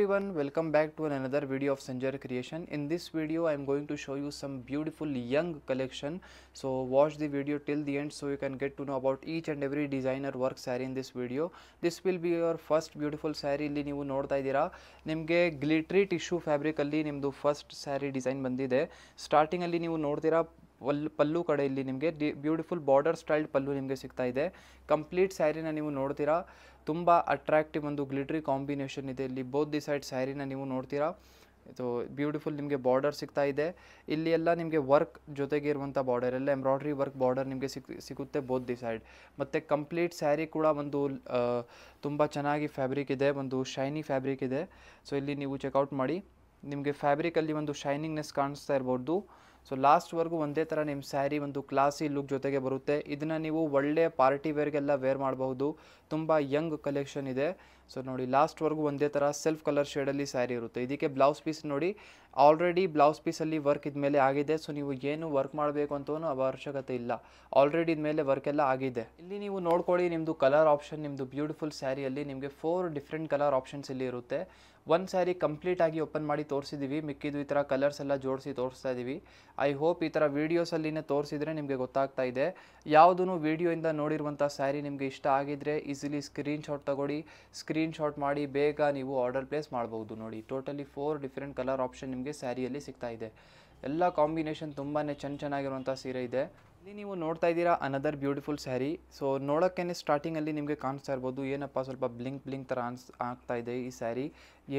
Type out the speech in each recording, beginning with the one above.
everyone, welcome back to another video of Sanjay Creation. In this video I am going to show you some beautiful young collection. So watch the video till the end so you can get to know about each and every designer work saree in this video. This will be your first beautiful saree. ಇಲ್ಲಿ ನೀವು ನೋಡ್ತಾ ಇದ್ದೀರಾ ನಿಮಗೆ glittery tissue fabric ಅಲ್ಲಿ ನಿಮ್ಮದು first sari design ಬಂದಿದೆ. Starting ಅಲ್ಲಿ ನೀವು ನೋಡ್ತೀರಾ ಪಲ್ಲು ಕಡೆಯಲ್ಲಿ ನಿಮಗೆ ಬ್ಯೂಟಿಫುಲ್ ಬಾರ್ಡರ್ ಸ್ಟೈಲ್ ಪಲ್ಲು ನಿಮಗೆ ಸಿಗ್ತಾ ಇದೆ. ಕಂಪ್ಲೀಟ್ ಸ್ಯಾರಿನ ನೀವು ನೋಡ್ತೀರಾ ತುಂಬ ಅಟ್ರಾಕ್ಟಿವ್ ಒಂದು ಗ್ಲಿಟರಿ ಕಾಂಬಿನೇಷನ್ ಇದೆ. ಇಲ್ಲಿ ಬೋತ್ ದಿ ಸೈಡ್ ಸ್ಯಾರಿನ ನೀವು ನೋಡ್ತೀರಾ ಇದು ಬ್ಯೂಟಿಫುಲ್ ನಿಮಗೆ ಬಾರ್ಡರ್ ಸಿಗ್ತಾ ಇದೆ. ಇಲ್ಲಿ ಎಲ್ಲ ನಿಮಗೆ ವರ್ಕ್ ಜೊತೆಗೆ ಇರುವಂಥ ಬಾರ್ಡರ್ ಎಲ್ಲ ಎಂಬ್ರಾಯ್ಡ್ರಿ ವರ್ಕ್ ಬಾರ್ಡರ್ ನಿಮಗೆ ಸಿಗುತ್ತೆ ಬೋತ್ ದಿ ಸೈಡ್. ಮತ್ತು ಕಂಪ್ಲೀಟ್ ಸ್ಯಾರಿ ಕೂಡ ಒಂದು ತುಂಬ ಚೆನ್ನಾಗಿ ಫ್ಯಾಬ್ರಿಕ್ ಇದೆ, ಒಂದು ಶೈನಿ ಫ್ಯಾಬ್ರಿಕ್ ಇದೆ. ಸೊ ಇಲ್ಲಿ ನೀವು ಚೆಕ್ಔಟ್ ಮಾಡಿ ನಿಮಗೆ ಫ್ಯಾಬ್ರಿಕಲ್ಲಿ ಒಂದು ಶೈನಿಂಗ್ನೆಸ್ ಕಾಣಿಸ್ತಾ ಇರ್ಬೋದು. ಸೊ ಲಾಸ್ಟ್ವರೆಗೂ ಒಂದೇ ಥರ ನಿಮ್ಮ ಸ್ಯಾರಿ ಒಂದು ಕ್ಲಾಸಿ ಲುಕ್ ಜೊತೆಗೆ ಬರುತ್ತೆ. ಇದನ್ನು ನೀವು ಒಳ್ಳೆಯ ಪಾರ್ಟಿ ವೇರ್ಗೆಲ್ಲ ವೇರ್ ಮಾಡಬಹುದು. ತುಂಬ ಯಂಗ್ ಕಲೆಕ್ಷನ್ ಇದೆ. ಸೊ ನೋಡಿ ಲಾಸ್ಟ್ವರೆಗೂ ಒಂದೇ ಥರ ಸೆಲ್ಫ್ ಕಲರ್ ಶೇಡಲ್ಲಿ ಸ್ಯಾರಿ ಇರುತ್ತೆ. ಇದಕ್ಕೆ ಬ್ಲೌಸ್ ಪೀಸ್ ನೋಡಿ ಆಲ್ರೆಡಿ ಬ್ಲೌಸ್ ಪೀಸಲ್ಲಿ ವರ್ಕ್ ಇದ್ಮೇಲೆ ಆಗಿದೆ. ಸೊ ನೀವು ಏನು ವರ್ಕ್ ಮಾಡಬೇಕು ಅಂತೂ ಅವಶ್ಯಕತೆ ಇಲ್ಲ, ಆಲ್ರೆಡಿ ಇದ್ಮೇಲೆ ವರ್ಕ್ ಎಲ್ಲ ಆಗಿದೆ. ಇಲ್ಲಿ ನೀವು ನೋಡ್ಕೊಳ್ಳಿ ನಿಮ್ಮದು ಕಲರ್ ಆಪ್ಷನ್, ನಿಮ್ಮದು ಬ್ಯೂಟಿಫುಲ್ ಸ್ಯಾರಿಯಲ್ಲಿ ನಿಮಗೆ 4 ಡಿಫ್ರೆಂಟ್ ಕಲರ್ ಆಪ್ಷನ್ಸ್ ಇಲ್ಲಿ ಇರುತ್ತೆ. ಒಂದು ಸ್ಯಾರಿ ಕಂಪ್ಲೀಟ್ ಆಗಿ ಓಪನ್ ಮಾಡಿ ತೋರಿಸಿದ್ದೀವಿ, ಮಿಕ್ಕಿದ್ದು ಈ ಥರ ಕಲರ್ಸ್ ಎಲ್ಲ ಜೋಡಿಸಿ ತೋರಿಸ್ತಾ ಇದ್ದೀವಿ. ಐ ಹೋಪ್ ಈ ಥರ ವೀಡಿಯೋಸಲ್ಲಿನೇ ತೋರಿಸಿದ್ರೆ ನಿಮಗೆ ಗೊತ್ತಾಗ್ತಾ ಇದೆ. ಯಾವುದೂ ವೀಡಿಯೋಯಿಂದ ನೋಡಿರುವಂಥ ಸ್ಯಾರಿ ನಿಮಗೆ ಇಷ್ಟ ಆಗಿದ್ದರೆ ಈಸಿಲಿ ಸ್ಕ್ರೀನ್ಶಾಟ್ ತಗೊಳ್ಳಿ, ಸ್ಕ್ರೀನ್ಶಾಟ್ ಮಾಡಿ ಬೇಗ ನೀವು ಆರ್ಡರ್ ಪ್ಲೇಸ್ ಮಾಡ್ಬೋದು. ನೋಡಿ ಟೋಟಲಿ 4 ಡಿಫ್ರೆಂಟ್ ಕಲರ್ ಆಪ್ಷನ್ ನಿಮಗೆ ಸ್ಯಾರಿಯಲ್ಲಿ ಸಿಗ್ತಾ ಇದೆ. ಎಲ್ಲ ಕಾಂಬಿನೇಷನ್ ತುಂಬಾ ಚೆನ್ನಾಗಿರುವಂಥ ಸೀರೆ ಇದೆ. ಇಲ್ಲಿ ನೀವು ನೋಡ್ತಾ ಇದ್ದೀರಾ ಅನದರ್ ಬ್ಯೂಟಿಫುಲ್ ಸ್ಯಾರಿ. ಸೊ ನೋಡೋಕ್ಕೇ ಸ್ಟಾರ್ಟಿಂಗಲ್ಲಿ ನಿಮಗೆ ಕಾಣಿಸ್ತಾ ಇರ್ಬೋದು ಏನಪ್ಪ ಸ್ವಲ್ಪ ಬ್ಲಿಂಕ್ ಥರ ಆಗ್ತಾ ಇದೆ ಈ ಸ್ಯಾರಿ,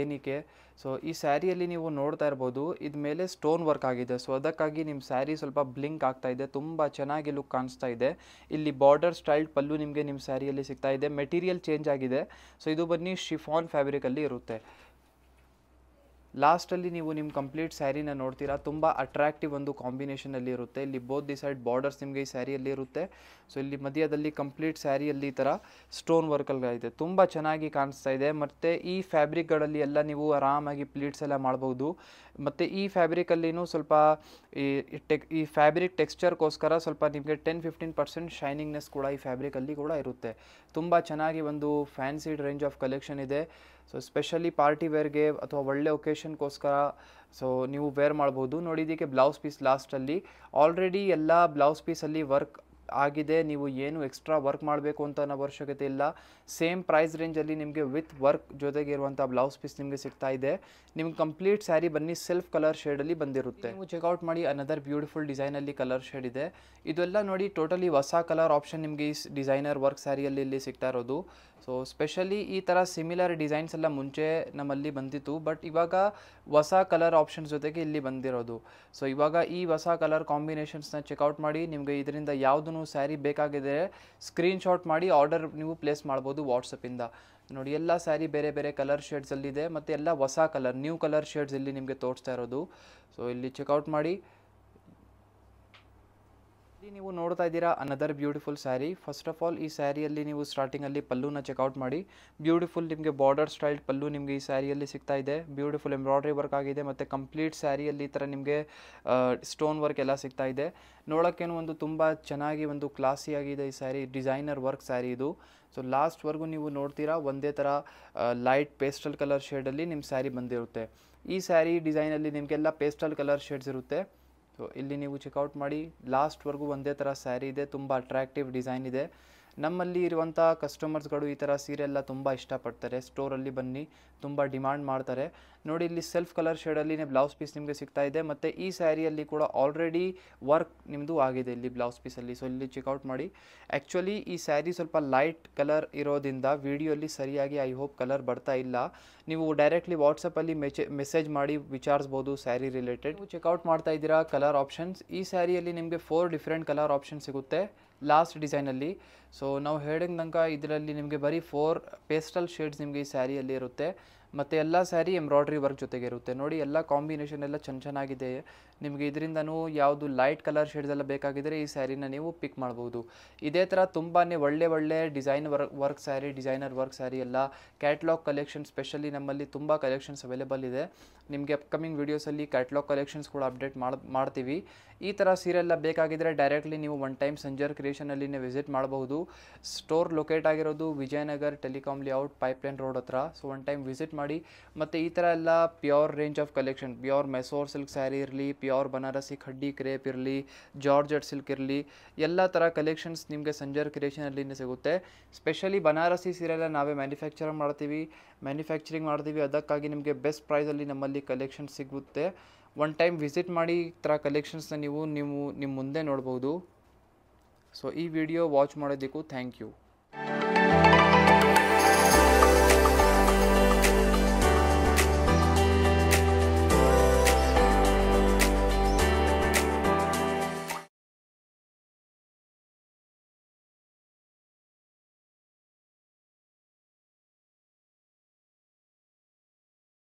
ಏನಕ್ಕೆ? ಸೊ ಈ ಸ್ಯಾರಿಯಲ್ಲಿ ನೀವು ನೋಡ್ತಾ ಇರ್ಬೋದು ಇದ ಮೇಲೆ ಸ್ಟೋನ್ ವರ್ಕ್ ಆಗಿದೆ. ಸೊ ಅದಕ್ಕಾಗಿ ನಿಮ್ಮ ಸ್ಯಾರಿ ಸ್ವಲ್ಪ ಬ್ಲಿಂಕ್ ಆಗ್ತಾ ಇದೆ, ತುಂಬ ಚೆನ್ನಾಗಿ ಲುಕ್ ಕಾಣಿಸ್ತಾ ಇದೆ. ಇಲ್ಲಿ ಬಾರ್ಡರ್ ಸ್ಟೈಲ್ ಪಲ್ಲು ನಿಮಗೆ ನಿಮ್ಮ ಸ್ಯಾರಿಯಲ್ಲಿ ಸಿಗ್ತಾ ಇದೆ. ಮೆಟೀರಿಯಲ್ ಚೇಂಜ್ ಆಗಿದೆ. ಸೊ ಇದು ಬನ್ನಿ ಶಿಫಾನ್ ಫ್ಯಾಬ್ರಿಕಲ್ಲಿ ಇರುತ್ತೆ. ಲಾಸ್ಟಲ್ಲಿ ನೀವು ನಿಮ್ಮ ಕಂಪ್ಲೀಟ್ ಸ್ಯಾರಿನ ನೋಡ್ತೀರಾ, ತುಂಬ ಅಟ್ರಾಕ್ಟಿವ್ ಒಂದು ಕಾಂಬಿನೇಷನಲ್ಲಿ ಇರುತ್ತೆ. ಇಲ್ಲಿ ಬೋತ್ ದಿ ಸೈಡ್ ಬಾರ್ಡರ್ಸ್ ನಿಮಗೆ ಈ ಸ್ಯಾರಿಯಲ್ಲಿ ಇರುತ್ತೆ. ಸೊ ಇಲ್ಲಿ ಮಧ್ಯದಲ್ಲಿ ಕಂಪ್ಲೀಟ್ ಸ್ಯಾರಿಯಲ್ಲಿ ಈ ಥರ ಸ್ಟೋನ್ ವರ್ಕಲ್ಗಳಿದೆ, ತುಂಬ ಚೆನ್ನಾಗಿ ಕಾಣಿಸ್ತಾ ಇದೆ. ಮತ್ತು ಈ ಫ್ಯಾಬ್ರಿಕ್ಗಳಲ್ಲಿ ಎಲ್ಲ ನೀವು ಆರಾಮಾಗಿ ಪ್ಲೀಟ್ಸ್ ಎಲ್ಲ ಮಾಡ್ಬೋದು. ಮತ್ತು ಈ ಫ್ಯಾಬ್ರಿಕಲ್ಲಿನೂ ಸ್ವಲ್ಪ ಈ ಫ್ಯಾಬ್ರಿಕ್ ಟೆಕ್ಸ್ಚರ್ಗೋಸ್ಕರ ಸ್ವಲ್ಪ ನಿಮಗೆ 10-15% ಶೈನಿಂಗ್ನೆಸ್ ಕೂಡ ಈ ಫ್ಯಾಬ್ರಿಕಲ್ಲಿ ಕೂಡ ಇರುತ್ತೆ. ತುಂಬ ಚೆನ್ನಾಗಿ ಒಂದು ಫ್ಯಾನ್ಸಿಡ್ ರೇಂಜ್ ಆಫ್ ಕಲೆಕ್ಷನ್ ಇದೆ. ಸೊ ಸ್ಪೆಷಲಿ ಪಾರ್ಟಿ ವೇರ್ಗೆ ಅಥವಾ ಒಳ್ಳೆ ಒಕೇಶನ್ಗೋಸ್ಕರ ಸೊ ನೀವು ವೇರ್ ಮಾಡ್ಬೋದು. ನೋಡಿ ಇದಕ್ಕೆ ಬ್ಲೌಸ್ ಪೀಸ್ ಲಾಸ್ಟಲ್ಲಿ ಆಲ್ರೆಡಿ ಎಲ್ಲ ಬ್ಲೌಸ್ ಪೀಸಲ್ಲಿ ವರ್ಕ್ ಆಗಿದೆ. ನೀವು ಏನು ಎಕ್ಸ್ಟ್ರಾ ವರ್ಕ್ ಮಾಡಬೇಕು ಅಂತ ಅನ್ನೋ ಅವಶ್ಯಕತೆ ಇಲ್ಲ. ಸೇಮ್ ಪ್ರೈಸ್ ರೇಂಜಲ್ಲಿ ನಿಮಗೆ ವಿತ್ ವರ್ಕ್ ಜೊತೆಗೆ ಇರುವಂಥ ಬ್ಲೌಸ್ ಪೀಸ್ ನಿಮಗೆ ಸಿಗ್ತಾ ಇದೆ. ನಿಮ್ಗೆ ಕಂಪ್ಲೀಟ್ ಸ್ಯಾರಿ ಬನ್ನಿ ಸೆಲ್ಫ್ ಕಲರ್ ಶೇಡಲ್ಲಿ ಬಂದಿರುತ್ತೆ. ನೀವು ಚೆಕ್ಔಟ್ ಮಾಡಿ ಅನದರ್ ಬ್ಯೂಟಿಫುಲ್ ಡಿಸೈನಲ್ಲಿ ಕಲರ್ ಶೇಡ್ ಇದೆ. ಇದೆಲ್ಲ ನೋಡಿ ಟೋಟಲಿ ಹೊಸ ಕಲರ್ ಆಪ್ಷನ್ ನಿಮಗೆ ಈ ಡಿಸೈನರ್ ವರ್ಕ್ ಸ್ಯಾರಿಯಲ್ಲಿ ಇಲ್ಲಿ ಸಿಗ್ತಾ ಇರೋದು. ಸೊ ಸ್ಪೆಷಲಿ ಈ ಥರ ಸಿಮಿಲರ್ ಡಿಸೈನ್ಸ್ ಎಲ್ಲ ಮುಂಚೆ ನಮ್ಮಲ್ಲಿ ಬಂದಿತ್ತು, ಬಟ್ ಇವಾಗ ಹೊಸ ಕಲರ್ ಆಪ್ಷನ್ಸ್ ಜೊತೆಗೆ ಇಲ್ಲಿ ಬಂದಿರೋದು. ಸೊ ಇವಾಗ ಈ ಹೊಸ ಕಲರ್ ಕಾಂಬಿನೇಷನ್ಸ್ನ ಚೆಕ್ಔಟ್ ಮಾಡಿ ನಿಮಗೆ ಇದರಿಂದ ಯಾವುದೂ ಸ್ಯಾರಿ ಬೇಕಾಗಿದೆ ಸ್ಕ್ರೀನ್ಶಾಟ್ ಮಾಡಿ ಆರ್ಡರ್ ನೀವು ಪ್ಲೇಸ್ ಮಾಡ್ಬೋದು ವಾಟ್ಸಪ್ಪಿಂದ. ನೋಡಿ ಎಲ್ಲ ಸ್ಯಾರಿ ಬೇರೆ ಬೇರೆ ಕಲರ್ ಶೇಡ್ಸಲ್ಲಿದೆ ಮತ್ತು ಎಲ್ಲ ಹೊಸ ಕಲರ್ ನ್ಯೂ ಕಲರ್ ಶೇಡ್ಸ್ ಇಲ್ಲಿ ನಿಮಗೆ ತೋರಿಸ್ತಾ ಇರೋದು. ಸೊ ಇಲ್ಲಿ ಚೆಕ್ಔಟ್ ಮಾಡಿ. ಇಲ್ಲಿ ನೀವು ನೋಡ್ತಾ ಇದ್ದೀರಾ another beautiful sari. First of all ಈ ಸ್ಯಾರಿಯಲ್ಲಿ ನೀವು ಸ್ಟಾರ್ಟಿಂಗಲ್ಲಿ ಪಲ್ಲುನ ಚೆಕ್ಔಟ್ ಮಾಡಿ. ಬ್ಯೂಟಿಫುಲ್ ನಿಮಗೆ ಬಾರ್ಡರ್ ಸ್ಟೈಲ್ ಪಲ್ಲು ನಿಮಗೆ ಈ ಸ್ಯಾರಿಯಲ್ಲಿ ಸಿಗ್ತಾ ಇದೆ. ಬ್ಯೂಟಿಫುಲ್ ಎಂಬ್ರಾಯ್ಡ್ರಿ ವರ್ಕ್ ಆಗಿದೆ ಮತ್ತು ಕಂಪ್ಲೀಟ್ ಸ್ಯಾರಿಯಲ್ಲಿ ಈ ಥರ ನಿಮಗೆ ಸ್ಟೋನ್ ವರ್ಕ್ ಎಲ್ಲ ಸಿಗ್ತಾ ಇದೆ. ನೋಡೋಕ್ಕೇನು ಒಂದು ತುಂಬ ಚೆನ್ನಾಗಿ ಒಂದು ಕ್ಲಾಸಿ ಆಗಿದೆ ಈ ಸ್ಯಾರಿ, ಡಿಸೈನರ್ ವರ್ಕ್ ಸ್ಯಾರಿ ಇದು. ಸೊ ಲಾಸ್ಟ್ವರೆಗೂ ನೀವು ನೋಡ್ತೀರಾ ಒಂದೇ ಥರ ಲೈಟ್ ಪೇಸ್ಟಲ್ ಕಲರ್ ಶೇಡಲ್ಲಿ ನಿಮ್ಮ ಸ್ಯಾರಿ ಬಂದಿರುತ್ತೆ. ಈ ಸ್ಯಾರಿ ಡಿಸೈನಲ್ಲಿ ನಿಮಗೆಲ್ಲ ಪೇಸ್ಟಲ್ ಕಲರ್ ಶೇಡ್ಸ್ ಇರುತ್ತೆ. ಸೊ ಇಲ್ಲಿ ನೀವು ಚೆಕ್ಔಟ್ ಮಾಡಿ ಲಾಸ್ಟ್ವರೆಗೂ ಒಂದೇ ಥರ ಸ್ಯಾರಿ ಇದೆ, ತುಂಬ ಅಟ್ರಾಕ್ಟಿವ್ ಡಿಸೈನ್ ಇದೆ. ನಮ್ಮಲ್ಲಿ ಇರುವಂಥ ಕಸ್ಟಮರ್ಸ್ಗಳು ಈ ಥರ ಸೀರೆ ಎಲ್ಲ ತುಂಬ ಇಷ್ಟಪಡ್ತಾರೆ. ಸ್ಟೋರಲ್ಲಿ ಬನ್ನಿ ತುಂಬ ಡಿಮಾಂಡ್ ಮಾಡ್ತಾರೆ. ನೋಡಿ ಇಲ್ಲಿ ಸೆಲ್ಫ್ ಕಲರ್ ಶೇಡಲ್ಲಿನೇ ಬ್ಲೌಸ್ ಪೀಸ್ ನಿಮಗೆ ಸಿಗ್ತಾ ಇದೆ ಮತ್ತು ಈ ಸ್ಯಾರಿಯಲ್ಲಿ ಕೂಡ ಆಲ್ರೆಡಿ ವರ್ಕ್ ನಿಮ್ಮದು ಆಗಿದೆ ಇಲ್ಲಿ ಬ್ಲೌಸ್ ಪೀಸಲ್ಲಿ. ಸೊ ಇಲ್ಲಿ ಚೆಕ್ಔಟ್ ಮಾಡಿ. ಆ್ಯಕ್ಚುಲಿ ಈ ಸ್ಯಾರಿ ಸ್ವಲ್ಪ ಲೈಟ್ ಕಲರ್ ಇರೋದ್ರಿಂದ ವಿಡಿಯೋಲ್ಲಿ ಸರಿಯಾಗಿ ಐ ಹೋಪ್ ಕಲರ್ ಬರ್ತಾ ಇಲ್ಲ. ನೀವು ಡೈರೆಕ್ಟ್ಲಿ ವಾಟ್ಸಪ್ಪಲ್ಲಿ ಮೆಸೇಜ್ ಮಾಡಿ ವಿಚಾರಿಸ್ಬೋದು ಸ್ಯಾರಿ ರಿಲೇಟೆಡ್. ನೀವು ಚೆಕ್ಔಟ್ ಮಾಡ್ತಾ ಇದ್ದೀರಾ ಕಲರ್ ಆಪ್ಷನ್ಸ್. ಈ ಸ್ಯಾರಿಯಲ್ಲಿ ನಿಮಗೆ 4 ಡಿಫ್ರೆಂಟ್ ಕಲರ್ ಆಪ್ಷನ್ ಸಿಗುತ್ತೆ ಲಾಸ್ಟ್ ಡಿಸೈನಲ್ಲಿ. ಸೊ ನಾವು ಹೇಳಿದಂಗ ಇದರಲ್ಲಿ ನಿಮಗೆ ಬರೀ 4 ಪೇಸ್ಟಲ್ ಶೇಡ್ಸ್ ನಿಮಗೆ ಈ ಸ್ಯಾರಿಯಲ್ಲಿ ಇರುತ್ತೆ ಮತ್ತು ಎಲ್ಲ ಸ್ಯಾರಿ ಎಂಬ್ರಾಯ್ಡ್ರಿ ವರ್ಕ್ ಜೊತೆಗೆ ಇರುತ್ತೆ. ನೋಡಿ ಎಲ್ಲ ಕಾಂಬಿನೇಷನ್ ಎಲ್ಲ ಚೆನ್ನಾಗಿದೆ. ನಿಮಗೆ ಇದರಿಂದನೂ ಯಾವುದು ಲೈಟ್ ಕಲರ್ ಶೇಡ್ಸ್ ಎಲ್ಲ ಬೇಕಾಗಿದ್ದರೆ ಈ ಸ್ಯಾರಿನ ನೀವು ಪಿಕ್ ಮಾಡ್ಬೋದು. ಇದೇ ಥರ ತುಂಬಾ ಒಳ್ಳೆ work sari, designer work sari ಎಲ್ಲ ಕ್ಯಾಟ್ಲಾಗ್ ಕಲೆಕ್ಷನ್ ಸ್ಪೆಷಲಿ ನಮ್ಮಲ್ಲಿ ತುಂಬ ಕಲೆಕ್ಷನ್ಸ್ ಅವೈಲೇಬಲ್ ಇದೆ. ನಿಮಗೆ ಅಪ್ಕಮಿಂಗ್ ವೀಡಿಯೋಸಲ್ಲಿ ಕ್ಯಾಟ್ಲಾಗ್ ಕಲೆಕ್ಷನ್ಸ್ ಕೂಡ ಅಪ್ಡೇಟ್ ಮಾಡ್ತೀವಿ. ಈ ಥರ ಸೀರೆ ಎಲ್ಲ ಬೇಕಾಗಿದ್ದರೆ ಡೈರೆಕ್ಟ್ಲಿ ನೀವು ಒನ್ ಟೈಮ್ ಸಂಜರ್ ಕ್ರಿಯೇಷನಲ್ಲಿನೇ ವಿಸಿಟ್ ಮಾಡಬಹುದು. ಸ್ಟೋರ್ ಲೊಕೇಟ್ ಆಗಿರೋದು Vijayanagar telecom layout pipeline road ಹತ್ರ. ಸೊ ಒನ್ ಟೈಮ್ ವಿಸಿಟ್ ಮಾಡಿ. ಮತ್ತು ಈ ಥರ ಎಲ್ಲ pure range of collection, pure Mysore silk sari ಇರಲಿ, ಪ್ಯೂರ್ ಬನಾರಸಿ ಖಡ್ಡಿ ಕ್ರೇಪ್ ಇರಲಿ, ಜಾರ್ಜೆಟ್ ಸಿಲ್ಕ್ ಇರಲಿ, ಎಲ್ಲ ಥರ ಕಲೆಕ್ಷನ್ಸ್ ನಿಮಗೆ ಸಂಜರ್ ಕ್ರಿಯೇಷನಲ್ಲಿನೇ ಸಿಗುತ್ತೆ. ಸ್ಪೆಷಲಿ ಬನಾರಸಿ ಸೀರೆ ಎಲ್ಲ ನಾವೇ ಮ್ಯಾನುಫ್ಯಾಕ್ಚರಿಂಗ್ ಮಾಡ್ತೀವಿ. ಅದಕ್ಕಾಗಿ ನಿಮಗೆ ಬೆಸ್ಟ್ ಪ್ರೈಸಲ್ಲಿ ನಮ್ಮಲ್ಲಿ ಕಲೆಕ್ಷನ್ಸ್ ಸಿಗುತ್ತೆ. ಒನ್ ಟೈಮ್ ವಿಸಿಟ್ ಮಾಡಿ ಈ ಥರ ಕಲೆಕ್ಷನ್ಸ್ನ ನೀವು ನಿಮ್ಮ ಮುಂದೆ ನೋಡ್ಬೋದು. ಸೊ ಈ ವಿಡಿಯೋ ವಾಚ್ ಮಾಡೋದಕ್ಕೂ ಥ್ಯಾಂಕ್ ಯು.